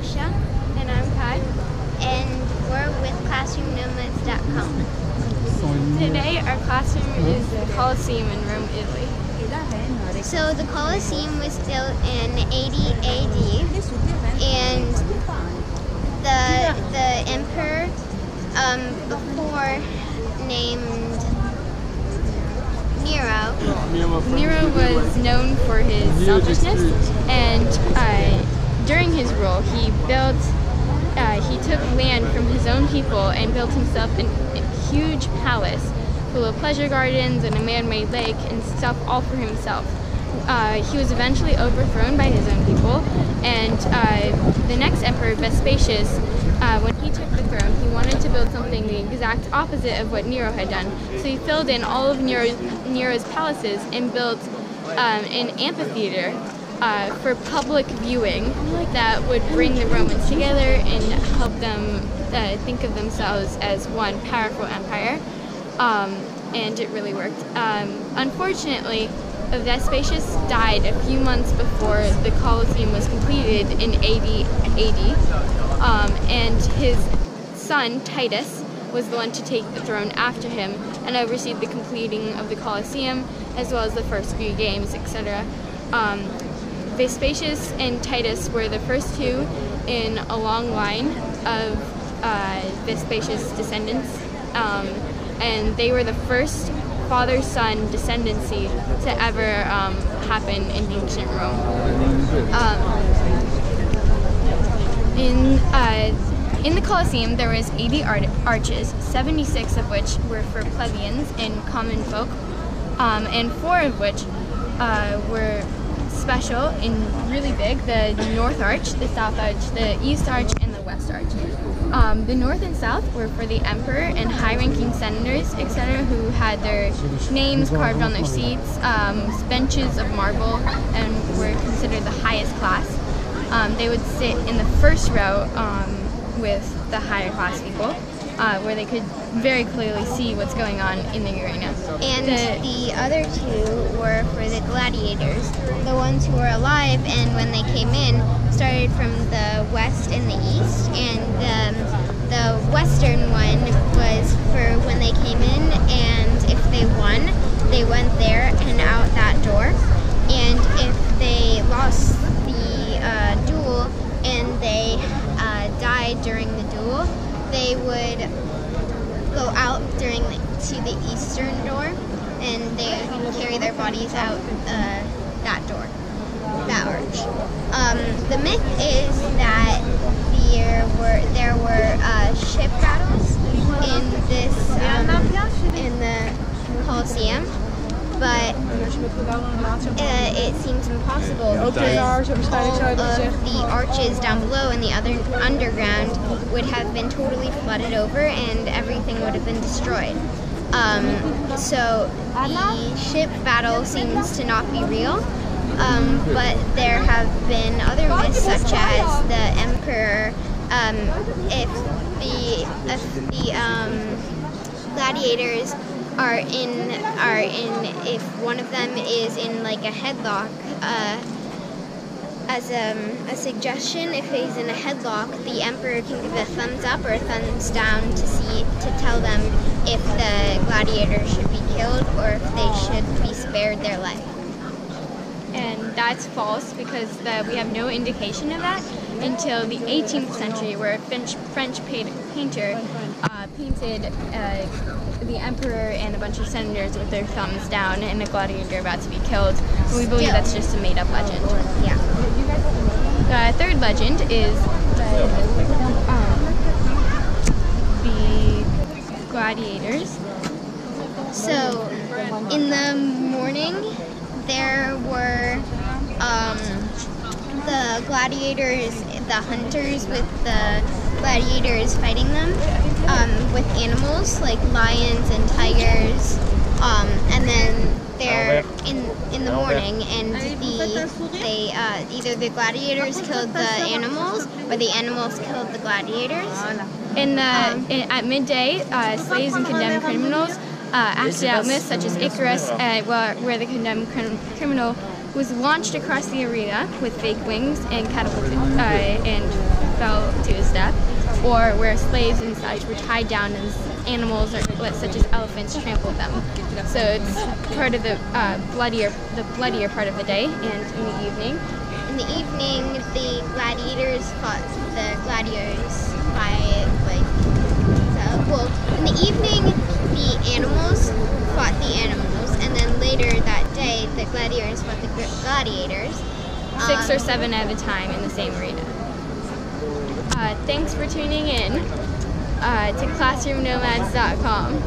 Sasha. And I'm Kai. And we're with ClassroomNomads.com. Today our classroom is the Coliseum in Rome, Italy. So the Coliseum was built in 80 AD, and the emperor before named Nero. Nero was known for his selfishness, and during his rule he took land from his own people and built himself a huge palace full of pleasure gardens and a man-made lake and stuff all for himself. He was eventually overthrown by his own people, and the next emperor, Vespasius, when he took the throne, he wanted to build something the exact opposite of what Nero had done. So he filled in all of Nero's palaces and built an amphitheater for public viewing that would bring the Romans together and help them think of themselves as one powerful empire. And it really worked. Unfortunately, Vespasius died a few months before the Coliseum was completed in 80 AD, and his son Titus was the one to take the throne after him and oversee the completing of the Coliseum as well as the first few games, etc. Vespasius and Titus were the first two in a long line of Vespasius' descendants, and they were the first father-son descendancy to ever happen in ancient Rome. In the Colosseum, there was 80 arches, 76 of which were for plebeians and common folk, and 4 of which were special and really big: the North Arch, the South Arch, the East Arch, and the West Arch. The North and South were for the emperor and high-ranking senators, etc., who had their names carved on their seats, benches of marble, and were considered the highest class. They would sit in the first row with the higher class people, where they could very clearly see what's going on in the arena. And the other 2 were for the gladiators, the ones who were alive and when they came in started from the west and the east, and the western one was for when they came in, and if they won, they went there and out that door, and if they lost the duel and they died during the duel, they would go out to the eastern door, and they would carry their bodies out that door, that arch. The myth is that there were ship battles in the Coliseum, but it seems impossible because all of the arches down below and the other underground would have been totally flooded over and everything would have been destroyed. So the ship battle seems to not be real, but there have been other myths such as the emperor, if the gladiators if one of them is in like a headlock, as a suggestion, if he's in a headlock, the emperor can give a thumbs up or a thumbs down to tell them if the gladiator should be killed or if they should be spared their life. And that's false, because we have no indication of that until the 18th century, where a French painter painted the emperor and a bunch of senators with their thumbs down and a gladiator about to be killed. And we believe that's just a made-up legend. Yeah. The third legend is the gladiators. So, in the morning, there were the gladiators, the hunters with the gladiators fighting them with animals like lions and tigers, and then they're in the morning, and either the gladiators killed the animals or the animals killed the gladiators. At midday, slaves and condemned criminals acted out myths such as Icarus, where the condemned criminal was launched across the arena with fake wings and catapulted and fell to his death, or where slaves and such were tied down as animals such as elephants trampled them. So it's part of the bloodier part of the day. And in the evening, the gladiators fought the gladiators by in the evening the animals fought the animals, and then later that day the gladiators fought the gladiators. 6 or 7 at a time in the same arena. Thanks for tuning in to classroomnomads.com.